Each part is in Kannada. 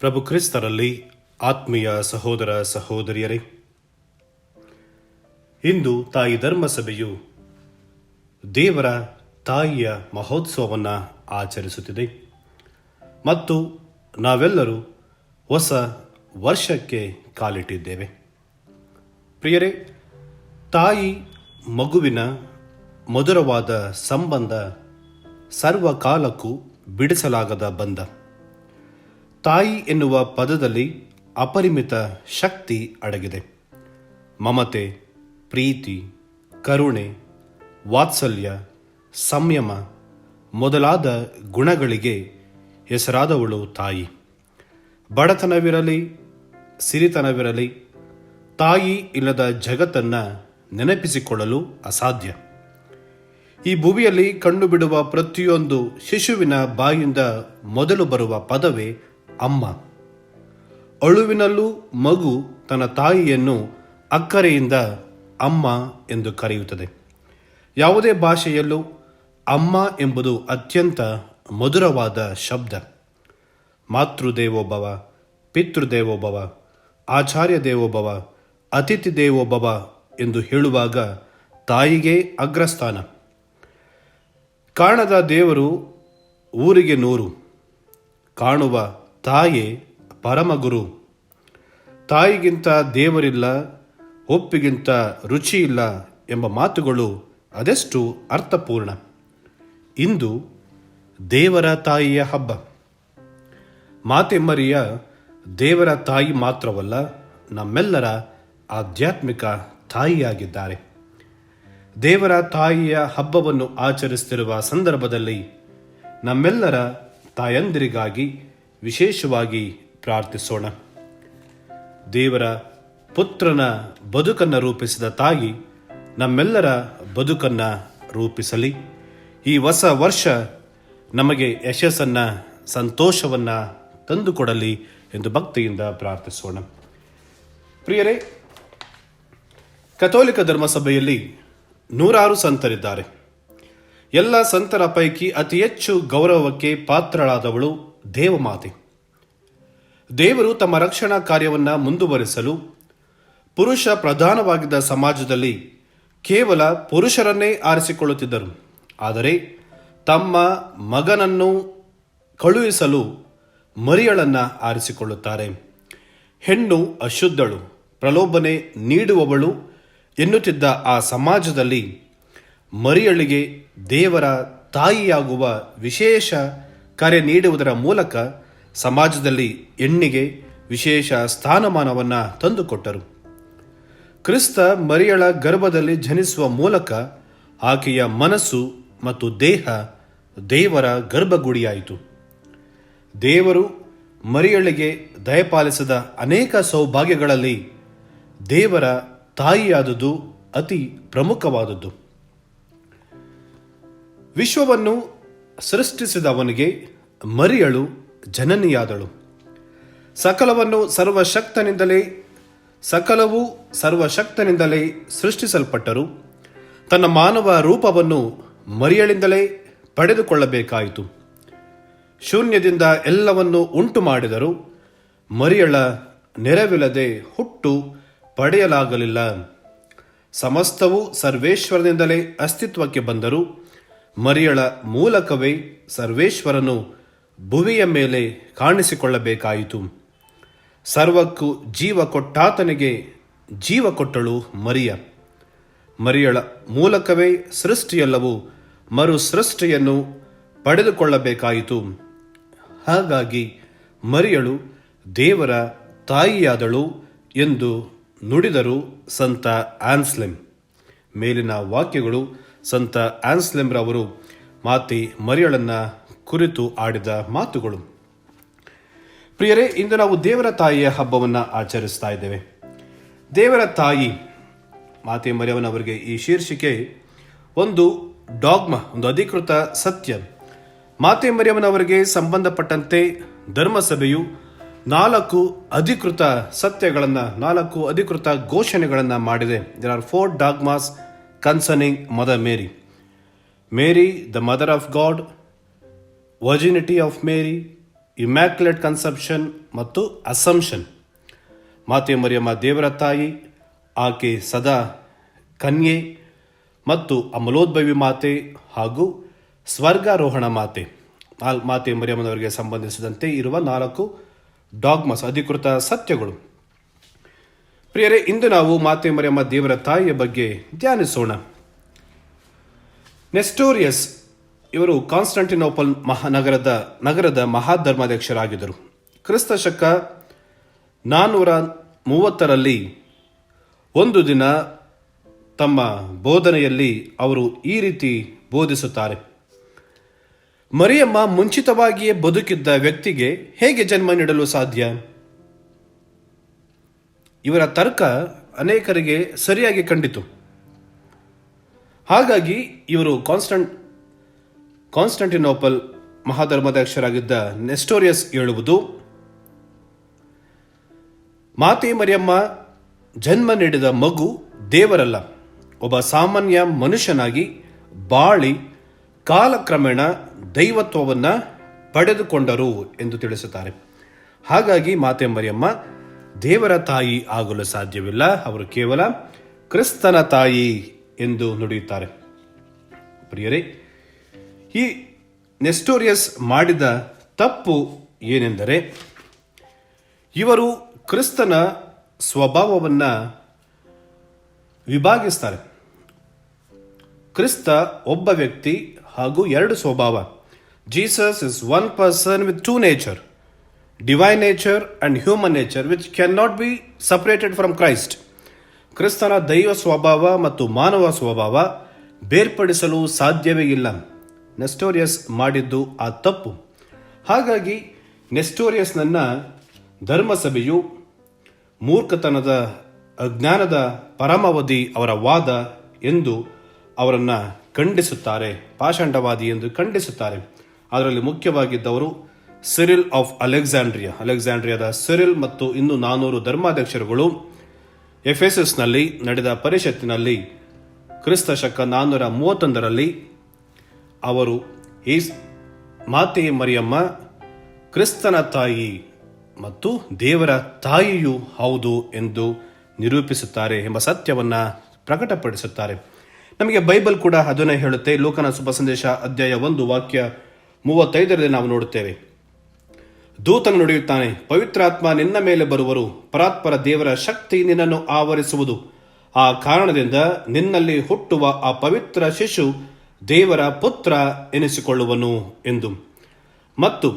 ಪ್ರಭು ಕ್ರಿಸ್ತರಲ್ಲಿ ಆತ್ಮೀಯ ಸಹೋದರ ಸಹೋದರಿಯರೇ, ಇಂದು ತಾಯಿ ಧರ್ಮಸಭೆಯು ದೇವರ ತಾಯಿಯ ಮಹೋತ್ಸವವನ್ನು ಆಚರಿಸುತ್ತಿದೆ ಮತ್ತು ನಾವೆಲ್ಲರೂ ಹೊಸ ವರ್ಷಕ್ಕೆ ಕಾಲಿಟ್ಟಿದ್ದೇವೆ. ಪ್ರಿಯರೇ, ತಾಯಿ ಮಗುವಿನ ಮಧುರವಾದ ಸಂಬಂಧ ಸರ್ವಕಾಲಕ್ಕೂ ಬಿಡಿಸಲಾಗದ ಬಂಧ. ತಾಯಿ ಎನ್ನುವ ಪದದಲ್ಲಿ ಅಪರಿಮಿತ ಶಕ್ತಿ ಅಡಗಿದೆ. ಮಮತೆ, ಪ್ರೀತಿ, ಕರುಣೆ, ವಾತ್ಸಲ್ಯ, ಸಂಯಮ ಮೊದಲಾದ ಗುಣಗಳಿಗೆ ಹೆಸರಾದವಳು ತಾಯಿ. ಬಡತನವಿರಲಿ, ಸಿರಿತನವಿರಲಿ, ತಾಯಿ ಇಲ್ಲದ ಜಗತ್ತನ್ನು ನೆನಪಿಸಿಕೊಳ್ಳಲು ಅಸಾಧ್ಯ. ಈ ಭೂಮಿಯಲ್ಲಿ ಕಂಡು ಬಿಡುವ ಪ್ರತಿಯೊಂದು ಶಿಶುವಿನ ಬಾಯಿಂದ ಮೊದಲು ಬರುವ ಪದವೇ ಅಮ್ಮ. ಅಳುವಿನಲ್ಲೂ ಮಗು ತನ್ನ ತಾಯಿಯನ್ನು ಅಕ್ಕರೆಯಿಂದ ಅಮ್ಮ ಎಂದು ಕರೆಯುತ್ತದೆ. ಯಾವುದೇ ಭಾಷೆಯಲ್ಲೂ ಅಮ್ಮ ಎಂಬುದು ಅತ್ಯಂತ ಮಧುರವಾದ ಶಬ್ದ. ಮಾತೃದೇವೋಭವ, ಪಿತೃದೇವೋಭವ, ಆಚಾರ್ಯ ದೇವೋಭವ, ಅತಿಥಿ ದೇವೋಭವ ಎಂದು ಹೇಳುವಾಗ ತಾಯಿಗೆ ಅಗ್ರಸ್ಥಾನ. ಕಾಣದ ದೇವರು ಊರಿಗೆ ನೂರು, ಕಾಣುವ ತಾಯೇ ಪರಮಗುರು. ತಾಯಿಗಿಂತ ದೇವರಿಲ್ಲ, ಒಪ್ಪಿಗಿಂತ ರುಚಿ ಇಲ್ಲ ಎಂಬ ಮಾತುಗಳು ಅದೆಷ್ಟು ಅರ್ಥಪೂರ್ಣ. ಇಂದು ದೇವರ ತಾಯಿಯ ಹಬ್ಬ. ಮಾತೆ ಮರಿಯ ದೇವರ ತಾಯಿ ಮಾತ್ರವಲ್ಲ, ನಮ್ಮೆಲ್ಲರ ಆಧ್ಯಾತ್ಮಿಕ ತಾಯಿಯಾಗಿದ್ದಾರೆ. ದೇವರ ತಾಯಿಯ ಹಬ್ಬವನ್ನು ಆಚರಿಸುತ್ತಿರುವ ಸಂದರ್ಭದಲ್ಲಿ ನಮ್ಮೆಲ್ಲರ ತಾಯಂದಿರಿಗಾಗಿ ವಿಶೇಷವಾಗಿ ಪ್ರಾರ್ಥಿಸೋಣ. ದೇವರ ಪುತ್ರನ ಬದುಕನ್ನು ರೂಪಿಸಿದ ತಾಯಿ ನಮ್ಮೆಲ್ಲರ ಬದುಕನ್ನು ರೂಪಿಸಲಿ. ಈ ಹೊಸ ವರ್ಷ ನಮಗೆ ಯಶಸ್ಸನ್ನು, ಸಂತೋಷವನ್ನು ತಂದುಕೊಡಲಿ ಎಂದು ಭಕ್ತಿಯಿಂದ ಪ್ರಾರ್ಥಿಸೋಣ. ಪ್ರಿಯರೇ, ಕಥೋಲಿಕ ಧರ್ಮಸಭೆಯಲ್ಲಿ 100 ಸಂತರಿದ್ದಾರೆ. ಎಲ್ಲ ಸಂತರ ಪೈಕಿ ಅತಿ ಹೆಚ್ಚು ಗೌರವಕ್ಕೆ ಪಾತ್ರಳಾದವಳು ದೇವಮಾತೆ. ದೇವರು ತಮ್ಮ ರಕ್ಷಣಾ ಕಾರ್ಯವನ್ನು ಮುಂದುವರಿಸಲು ಪುರುಷ ಪ್ರಧಾನವಾಗಿದ್ದ ಸಮಾಜದಲ್ಲಿ ಕೇವಲ ಪುರುಷರನ್ನೇ ಆರಿಸಿಕೊಳ್ಳುತ್ತಿದ್ದರು. ಆದರೆ ತಮ್ಮ ಮಗನನ್ನು ಕಳುಹಿಸಲು ಮರಿಯಳನ್ನು ಆರಿಸಿಕೊಳ್ಳುತ್ತಾರೆ. ಹೆಣ್ಣು ಅಶುದ್ಧಳು, ಪ್ರಲೋಭನೆ ನೀಡುವವಳು ಎನ್ನುತ್ತಿದ್ದ ಆ ಸಮಾಜದಲ್ಲಿ ಮರಿಯಳಿಗೆ ದೇವರ ತಾಯಿಯಾಗುವ ವಿಶೇಷ ಕಾರ್ಯ ನೀಡುವುದರ ಮೂಲಕ ಸಮಾಜದಲ್ಲಿ ಹೆಣ್ಣಿಗೆ ವಿಶೇಷ ಸ್ಥಾನಮಾನವನ್ನು ತಂದುಕೊಟ್ಟರು. ಕ್ರಿಸ್ತ ಮರಿಯಳ ಗರ್ಭದಲ್ಲಿ ಜನಿಸುವ ಮೂಲಕ ಆಕೆಯ ಮನಸ್ಸು ಮತ್ತು ದೇಹ ದೇವರ ಗರ್ಭಗುಡಿಯಾಯಿತು. ದೇವರು ಮರಿಯಳಿಗೆ ದಯಪಾಲಿಸಿದ ಅನೇಕ ಸೌಭಾಗ್ಯಗಳಲ್ಲಿ ದೇವರ ತಾಯಿಯಾದುದು ಅತಿ ಪ್ರಮುಖವಾದದ್ದು. ವಿಶ್ವವನ್ನು ಸೃಷ್ಟಿಸಿದವನಿಗೆ ಮರಿಯಳು ಜನನಿಯಾದಳು. ಸಕಲವೂ ಸರ್ವಶಕ್ತನಿಂದಲೇ ಸೃಷ್ಟಿಸಲ್ಪಟ್ಟರು. ತನ್ನ ಮಾನವ ರೂಪವನ್ನು ಮರಿಯಳಿಂದಲೇ ಪಡೆದುಕೊಳ್ಳಬೇಕಾಯಿತು. ಶೂನ್ಯದಿಂದ ಎಲ್ಲವನ್ನು ಉಂಟು ಮಾಡಿದರು. ಮರಿಯಳ ನೆರವಿಲ್ಲದೆ ಹುಟ್ಟು ಪಡೆಯಲಾಗಲಿಲ್ಲ. ಸಮಸ್ತವೂ ಸರ್ವೇಶ್ವರನಿಂದಲೇ ಅಸ್ತಿತ್ವಕ್ಕೆ ಬಂದರು. ಮರಿಯಳ ಮೂಲಕವೇ ಸರ್ವೇಶ್ವರನು ಭುವಿಯ ಮೇಲೆ ಕಾಣಿಸಿಕೊಳ್ಳಬೇಕಾಯಿತು. ಸರ್ವಕ್ಕೂ ಜೀವ ಕೊಟ್ಟಾತನಿಗೆ ಜೀವ ಕೊಟ್ಟಳು ಮರಿಯ. ಮರಿಯಳ ಮೂಲಕವೇ ಸೃಷ್ಟಿಯೆಲ್ಲವೂ ಮರು ಸೃಷ್ಟಿಯನ್ನು ಪಡೆದುಕೊಳ್ಳಬೇಕಾಯಿತು. ಹಾಗಾಗಿ ಮರಿಯಳು ದೇವರ ತಾಯಿಯಾದಳು ಎಂದು ನುಡಿದರು ಸಂತ ಆನ್ಸ್ಲೆಮ್. ಮೇಲಿನ ವಾಕ್ಯಗಳು ಸಂತ ಆನ್ಸ್ಲೆಮ್ರವರು ಮಾತೆ ಮರಿಯಳನ್ನು ಕುರಿತು ಆಡಿದ ಮಾತುಗಳು. ಪ್ರಿಯರೇ, ಇಂದು ನಾವು ದೇವರ ತಾಯಿಯ ಹಬ್ಬವನ್ನು ಆಚರಿಸ್ತಾ ಇದ್ದೇವೆ. ದೇವರ ತಾಯಿ ಮಾತೆ ಮರಿಯಮ್ಮನವರಿಗೆ ಈ ಶೀರ್ಷಿಕೆ ಒಂದು ಡಾಗ್ಮಾ, ಒಂದು ಅಧಿಕೃತ ಸತ್ಯ. ಮಾತೆ ಮರಿಯಮ್ಮನವರಿಗೆ ಸಂಬಂಧಪಟ್ಟಂತೆ ಧರ್ಮಸಭೆಯು 4 ಅಧಿಕೃತ ಸತ್ಯಗಳನ್ನು, 4 ಅಧಿಕೃತ ಘೋಷಣೆಗಳನ್ನು ಮಾಡಿದೆ. There are 4 dogmas concerning mother Mary. Mary the mother of God, virginity of Mary, immaculate conception ಮತ್ತು ಅಸಂಪ್ಷನ್. ಮಾತೆ ಮರಿಯಮ್ಮ ದೇವರ ತಾಯಿ, ಆಕೆ ಸದಾ ಕನ್ಯೆ ಮತ್ತು ಅಮಲೋದ್ಭವಿ ಮಾತೆ ಹಾಗೂ ಸ್ವರ್ಗಾರೋಹಣ ಮಾತೆ. ಮಾತೆ ಮರಿಯಮ್ಮನವರಿಗೆ ಸಂಬಂಧಿಸಿದಂತೆ ಇರುವ 4 ಡಾಗ್ಮಸ್, ಅಧಿಕೃತ ಸತ್ಯಗಳು. ಪ್ರಿಯರೇ, ಇಂದು ನಾವು ಮಾತೆ ಮರಿಯಮ್ಮ ದೇವರ ತಾಯಿಯ ಬಗ್ಗೆ ಧ್ಯಾನಿಸೋಣ. ನೆಸ್ಟೋರಿಯಸ್ ಇವರು ಕಾನ್ಸ್ಟಂಟಿನೋಪಲ್ ನಗರದ ಮಹಾಧರ್ಮಾಧ್ಯಕ್ಷರಾಗಿದ್ದರು. ಕ್ರಿಸ್ತ ಶಕ 430ರಲ್ಲಿ ಒಂದು ದಿನ ತಮ್ಮ ಬೋಧನೆಯಲ್ಲಿ ಅವರು ಈ ರೀತಿ ಬೋಧಿಸುತ್ತಾರೆ: ಮರಿಯಮ್ಮ ಮುಂಚಿತವಾಗಿಯೇ ಬದುಕಿದ್ದ ವ್ಯಕ್ತಿಗೆ ಹೇಗೆ ಜನ್ಮ ನೀಡಲು ಸಾಧ್ಯ? ಇವರ ತರ್ಕ ಅನೇಕರಿಗೆ ಸರಿಯಾಗಿ ಕಂಡಿತು. ಹಾಗಾಗಿ ಇವರು ಕಾನ್ಸ್ಟಂಟಿನೋಪಲ್ ಮಹಾಧರ್ಮಾಧ್ಯಕ್ಷರಾಗಿದ್ದ ನೆಸ್ಟೋರಿಯಸ್ ಹೇಳುವುದು, ಮಾತೆ ಮರಿಯಮ್ಮ ಜನ್ಮ ನೀಡಿದ ಮಗು ದೇವರಲ್ಲ, ಒಬ್ಬ ಸಾಮಾನ್ಯ ಮನುಷ್ಯನಾಗಿ ಬಾಳಿ ಕಾಲಕ್ರಮೇಣ ದೈವತ್ವವನ್ನು ಪಡೆದುಕೊಂಡರು ಎಂದು ತಿಳಿಸುತ್ತಾರೆ. ಹಾಗಾಗಿ ಮಾತೆ ಮರಿಯಮ್ಮ ದೇವರ ತಾಯಿ ಆಗಲು ಸಾಧ್ಯವಿಲ್ಲ, ಅವರು ಕೇವಲ ಕ್ರಿಸ್ತನ ತಾಯಿ ಎಂದು ನುಡಿಯುತ್ತಾರೆ. ಪ್ರಿಯರೇ, ಈ ನೆಸ್ಟೋರಿಯಸ್ ಮಾಡಿದ ತಪ್ಪು ಏನೆಂದರೆ, ಇವರು ಕ್ರಿಸ್ತನ ಸ್ವಭಾವವನ್ನು ವಿಭಾಗಿಸ್ತಾರೆ. ಕ್ರಿಸ್ತ ಒಬ್ಬ ವ್ಯಕ್ತಿ ಹಾಗೂ 2 ಸ್ವಭಾವ. Jesus is one person with 2 nature, divine nature and human nature, which can not be separated from Christ. ಕ್ರಿಸ್ತನ ದೈವ ಸ್ವಭಾವ ಮತ್ತು ಮಾನವ ಸ್ವಭಾವ ಬೇರ್ಪಡಿಸಲು ಸಾಧ್ಯವೇ ಇಲ್ಲ. ನೆಸ್ಟೋರಿಯಸ್ ಮಾಡಿದ್ದು ಆ ತಪ್ಪು. ಹಾಗಾಗಿ ನೆಸ್ಟೋರಿಯಸ್ನನ್ನ ಧರ್ಮಸಭೆಯು ಮೂರ್ಖತನದ, ಅಜ್ಞಾನದ ಪರಮಾವಧಿ ಅವರ ವಾದ ಎಂದು ಅವರನ್ನು ಖಂಡಿಸುತ್ತಾರೆ, ಪಾಷಂಡವಾದಿ ಎಂದು ಖಂಡಿಸುತ್ತಾರೆ. ಅದರಲ್ಲಿ ಮುಖ್ಯವಾಗಿದ್ದವರು ಸಿರಿಲ್ ಆಫ್ ಅಲೆಕ್ಸಾಂಡ್ರಿಯಾದ ಸಿರಿಲ್ ಮತ್ತು ಇನ್ನು 400 ಧರ್ಮಾಧ್ಯಕ್ಷರುಗಳು ಎಫೆಸಸ್ನಲ್ಲಿ ನಡೆದ ಪರಿಷತ್ತಿನಲ್ಲಿ ಕ್ರಿಸ್ತ ಶಕ 431ರಲ್ಲಿ ಅವರು ಮಾತೆ ಮರಿಯಮ್ಮ ಕ್ರಿಸ್ತನ ತಾಯಿ ಮತ್ತು ದೇವರ ತಾಯಿಯೂ ಹೌದು ಎಂದು ನಿರೂಪಿಸುತ್ತಾರೆ ಎಂಬ ಸತ್ಯವನ್ನು ಪ್ರಕಟಪಡಿಸುತ್ತಾರೆ. ನಮಗೆ ಬೈಬಲ್ ಕೂಡ ಅದನ್ನೇ ಹೇಳುತ್ತೆ. ಲೂಕನ ಶುಭ ಸಂದೇಶ ಅಧ್ಯಾಯ 1 ವಾಕ್ಯ 35ರಲ್ಲಿ ನಾವು ನೋಡುತ್ತೇವೆ, ದೂತನು ನುಡಿಯುತ್ತಾನೆ, ಪವಿತ್ರಾತ್ಮ ನಿನ್ನ ಮೇಲೆ ಬರುವರು, ಪರಾತ್ಪರ ದೇವರ ಶಕ್ತಿ ನಿನ್ನನ್ನು ಆವರಿಸುವುದು, ಆ ಕಾರಣದಿಂದ ನಿನ್ನಲ್ಲಿ ಹುಟ್ಟುವ ಆ ಪವಿತ್ರ ಶಿಶು ದೇವರ ಪುತ್ರ ಎನಿಸಿಕೊಳ್ಳುವನು ಎಂದು. ಮತ್ತು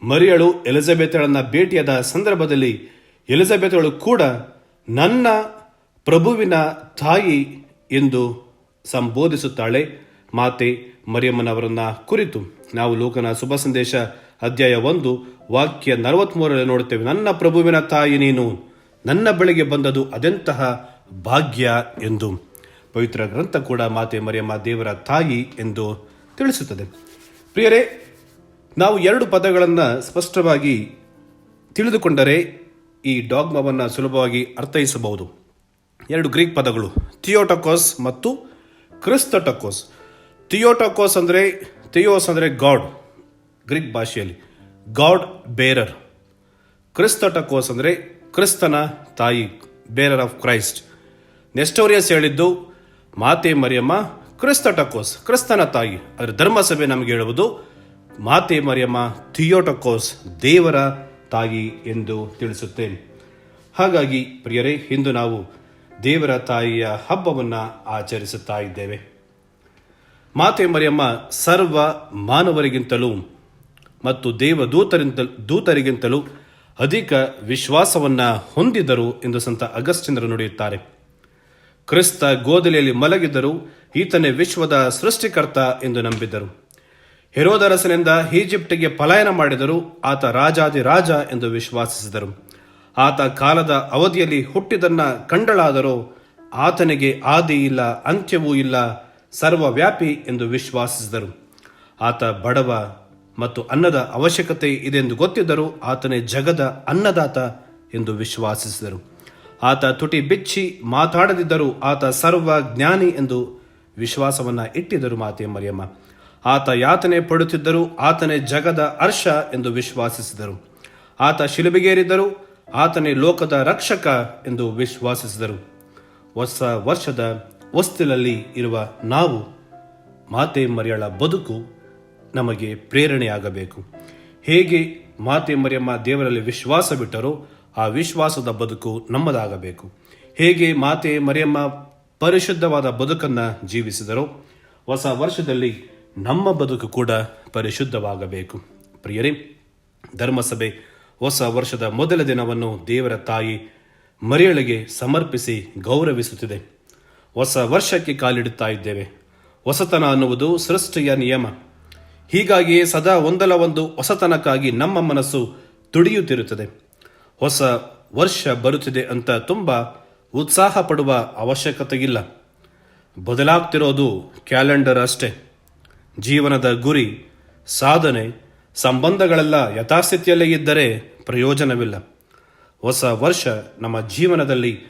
ಮರಿಯಳು ಎಲಿಜಬೆತಳನ್ನ ಭೇಟಿಯಾದ ಸಂದರ್ಭದಲ್ಲಿ ಎಲಿಜಬೆತಳು ಕೂಡ ನನ್ನ ಪ್ರಭುವಿನ ತಾಯಿ ಎಂದು ಸಂಬೋಧಿಸುತ್ತಾಳೆ ಮಾತೆ ಮರಿಯಮ್ಮನವರನ್ನ ಕುರಿತು. ನಾವು ಲೂಕನ ಶುಭ ಸಂದೇಶ ಅಧ್ಯಾಯ 1 ವಾಕ್ಯ 43ರಲ್ಲಿ ನೋಡುತ್ತೇವೆ, ನನ್ನ ಪ್ರಭುವಿನ ತಾಯಿ ನೀನು, ನನ್ನ ಬಳಿಗೆ ಬಂದದು ಅದೆಂತಹ ಭಾಗ್ಯ ಎಂದು. ಪವಿತ್ರ ಗ್ರಂಥ ಕೂಡ ಮಾತೆ ಮರಿಯಮ್ಮ ದೇವರ ತಾಯಿ ಎಂದು ತಿಳಿಸುತ್ತದೆ. ಪ್ರಿಯರೇ, ನಾವು 2 ಪದಗಳನ್ನು ಸ್ಪಷ್ಟವಾಗಿ ತಿಳಿದುಕೊಂಡರೆ ಈ ಡಾಗ್ಮವನ್ನು ಸುಲಭವಾಗಿ ಅರ್ಥೈಸಬಹುದು. 2 ಗ್ರೀಕ್ ಪದಗಳು, ಥಿಯೋಟಕೋಸ್ ಮತ್ತು ಕ್ರಿಸ್ತಟಕೋಸ್. ಥಿಯೋಟಕೋಸ್ ಥಿಯೋಸ್ ಅಂದರೆ ಗಾಡ್, ಗ್ರೀಕ್ ಭಾಷೆಯಲ್ಲಿ ಗಾಡ್ ಬೇರರ್. ಕ್ರಿಸ್ತಟಕೋಸ್ ಅಂದರೆ ಕ್ರಿಸ್ತನ ತಾಯಿ, ಬೇರರ್ ಆಫ್ ಕ್ರೈಸ್ಟ್. ನೆಸ್ಟೋರಿಯಸ್ ಹೇಳಿದ್ದು ಮಾತೆ ಮರಿಯಮ್ಮ ಕ್ರಿಸ್ತಟಕೋಸ್, ಕ್ರಿಸ್ತನ ತಾಯಿ. ಅದರ ಧರ್ಮಸಭೆ ನಮಗೆ ಹೇಳುವುದು ಮಾತೆ ಮರಿಯಮ್ಮ ಥಿಯೋಟಕೋಸ್, ದೇವರ ತಾಯಿ ಎಂದು ತಿಳಿಸುತ್ತೇನೆ. ಹಾಗಾಗಿ ಪ್ರಿಯರೇ, ಇಂದು ನಾವು ದೇವರ ತಾಯಿಯ ಹಬ್ಬವನ್ನು ಆಚರಿಸುತ್ತಾ ಇದ್ದೇವೆ. ಮಾತೆ ಮರಿಯಮ್ಮ ಸರ್ವ ಮಾನವರಿಗಿಂತಲೂ ಮತ್ತು ದೇವದೂತರಿಗಿಂತಲೂ ಅಧಿಕ ವಿಶ್ವಾಸವನ್ನು ಹೊಂದಿದರು ಎಂದು ಸಂತ ಅಗಸ್ಟಿನರು ನುಡಿಯುತ್ತಾರೆ. ಕ್ರಿಸ್ತ ಗೋದಲಿಯಲ್ಲಿ ಮಲಗಿದ್ದರು, ಈತನೇ ವಿಶ್ವದ ಸೃಷ್ಟಿಕರ್ತ ಎಂದು ನಂಬಿದ್ದರು. ಹೆರೋದರಸನಿಂದ ಈಜಿಪ್ಟಿಗೆ ಪಲಾಯನ ಮಾಡಿದರು, ಆತ ರಾಜಾದಿರಾಜ ಎಂದು ವಿಶ್ವಾಸಿಸಿದರು. ಆತ ಕಾಲದ ಅವಧಿಯಲ್ಲಿ ಹುಟ್ಟಿದನ್ನ ಕಂಡಳಾದರೂ ಆತನಿಗೆ ಆದಿ ಇಲ್ಲ, ಅಂತ್ಯವೂ ಇಲ್ಲ, ಸರ್ವವ್ಯಾಪಿ ಎಂದು ವಿಶ್ವಾಸಿಸಿದರು. ಆತ ಬಡವ ಮತ್ತು ಅನ್ನದ ಅವಶ್ಯಕತೆ ಇದೆ ಎಂದು ಗೊತ್ತಿದ್ದರೂ ಆತನೇ ಜಗದ ಅನ್ನದಾತ ಎಂದು ವಿಶ್ವಾಸಿಸಿದರು. ಆತ ತುಟಿ ಬಿಚ್ಚಿ ಮಾತಾಡದಿದ್ದರೂ ಆತ ಸರ್ವ ಜ್ಞಾನಿ ಎಂದು ವಿಶ್ವಾಸವನ್ನು ಇಟ್ಟಿದ್ದರು ಮಾತೆ ಮರಿಯಮ್ಮ. ಆತ ಯಾತನೆ ಪಡುತ್ತಿದ್ದರೂ ಆತನೇ ಜಗದ ಹರ್ಷ ಎಂದು ವಿಶ್ವಾಸಿಸಿದರು. ಆತ ಶಿಲುಬೆಗೇರಿದ್ದರೂ ಆತನೇ ಲೋಕದ ರಕ್ಷಕ ಎಂದು ವಿಶ್ವಾಸಿಸಿದರು. ಹೊಸ ವರ್ಷದ ಹೊಸ್ತಿಲಲ್ಲಿ ಇರುವ ನಾವು ಮಾತೆ ಮರಿಯಳ ಬದುಕು ನಮಗೆ ಪ್ರೇರಣೆಯಾಗಬೇಕು. ಹೇಗೆ ಮಾತೆ ಮರಿಯಮ್ಮ ದೇವರಲ್ಲಿ ವಿಶ್ವಾಸ ಬಿಟ್ಟರೋ ಆ ವಿಶ್ವಾಸದ ಬದುಕು ನಮ್ಮದಾಗಬೇಕು. ಹೇಗೆ ಮಾತೆ ಮರಿಯಮ್ಮ ಪರಿಶುದ್ಧವಾದ ಬದುಕನ್ನು ಜೀವಿಸಿದರೋ ಹೊಸ ವರ್ಷದಲ್ಲಿ ನಮ್ಮ ಬದುಕು ಕೂಡ ಪರಿಶುದ್ಧವಾಗಬೇಕು. ಪ್ರಿಯರೇ, ಧರ್ಮಸಭೆ ಹೊಸ ವರ್ಷದ ಮೊದಲ ದಿನವನ್ನು ದೇವರ ತಾಯಿ ಮರಿಯಳಿಗೆ ಸಮರ್ಪಿಸಿ ಗೌರವಿಸುತ್ತಿದೆ. ಹೊಸ ವರ್ಷಕ್ಕೆ ಕಾಲಿಡುತ್ತಾ ಇದ್ದೇವೆ. ಹೊಸತನ ಅನ್ನುವುದು ಸೃಷ್ಟಿಯ ನಿಯಮ. ಹೀಗಾಗಿಯೇ ಸದಾ ಒಂದಲ್ಲ ಒಂದು ಹೊಸತನಕ್ಕಾಗಿ ನಮ್ಮ ಮನಸ್ಸು ತುಡಿಯುತ್ತಿರುತ್ತದೆ. ಹೊಸ ವರ್ಷ ಬರುತ್ತಿದೆ ಅಂತ ತುಂಬ ಉತ್ಸಾಹ ಪಡುವ ಅವಶ್ಯಕತೆಯಿಲ್ಲ. ಬದಲಾಗ್ತಿರೋದು ಕ್ಯಾಲೆಂಡರ್ ಅಷ್ಟೇ. ಜೀವನದ ಗುರಿ, ಸಾಧನೆ, ಸಂಬಂಧಗಳೆಲ್ಲ ಯಥಾಸ್ಥಿತಿಯಲ್ಲೇ ಇದ್ದರೆ ಪ್ರಯೋಜನವಿಲ್ಲ. ಹೊಸ ವರ್ಷ ನಮ್ಮ ಜೀವನದಲ್ಲಿ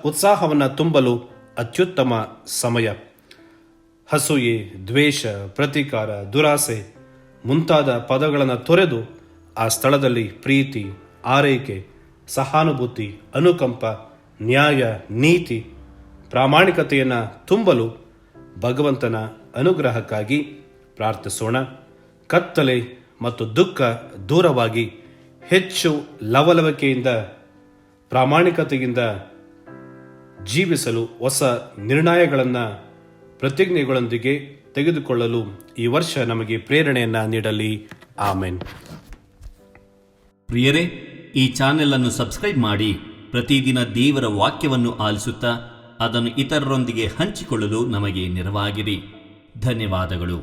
ಉತ್ಸಾಹವನ್ನು ತುಂಬಲು ಅತ್ಯುತ್ತಮ ಸಮಯ. ಹಸೂಯೆ, ದ್ವೇಷ, ಪ್ರತೀಕಾರ, ದುರಾಸೆ ಮುಂತಾದ ಪದಗಳನ್ನು ತೊರೆದು ಆ ಸ್ಥಳದಲ್ಲಿ ಪ್ರೀತಿ, ಆರೈಕೆ, ಸಹಾನುಭೂತಿ, ಅನುಕಂಪ, ನ್ಯಾಯ, ನೀತಿ, ಪ್ರಾಮಾಣಿಕತೆಯನ್ನು ತುಂಬಲು ಭಗವಂತನ ಅನುಗ್ರಹಕ್ಕಾಗಿ ಪ್ರಾರ್ಥಿಸೋಣ. ಕತ್ತಲೆ ಮತ್ತು ದುಃಖ ದೂರವಾಗಿ ಹೆಚ್ಚು ಲವಲವಿಕೆಯಿಂದ, ಪ್ರಾಮಾಣಿಕತೆಯಿಂದ ಜೀವಿಸಲು ಹೊಸ ನಿರ್ಣಯಗಳನ್ನು ಪ್ರತಿಜ್ಞೆಗಳೊಂದಿಗೆ ತೆಗೆದುಕೊಳ್ಳಲು ಈ ವರ್ಷ ನಮಗೆ ಪ್ರೇರಣೆಯನ್ನು ನೀಡಲಿ. ಆಮೆನ್. ಪ್ರಿಯರೇ, ಈ ಚಾನೆಲ್ ಅನ್ನು ಸಬ್ಸ್ಕ್ರೈಬ್ ಮಾಡಿ ಪ್ರತಿದಿನ ದೇವರ ವಾಕ್ಯವನ್ನು ಆಲಿಸುತ್ತಾ ಅದನ್ನು ಇತರರೊಂದಿಗೆ ಹಂಚಿಕೊಳ್ಳಲು ನಮಗೆ ನೆರವಾಗಿರಿ. ಧನ್ಯವಾದಗಳು.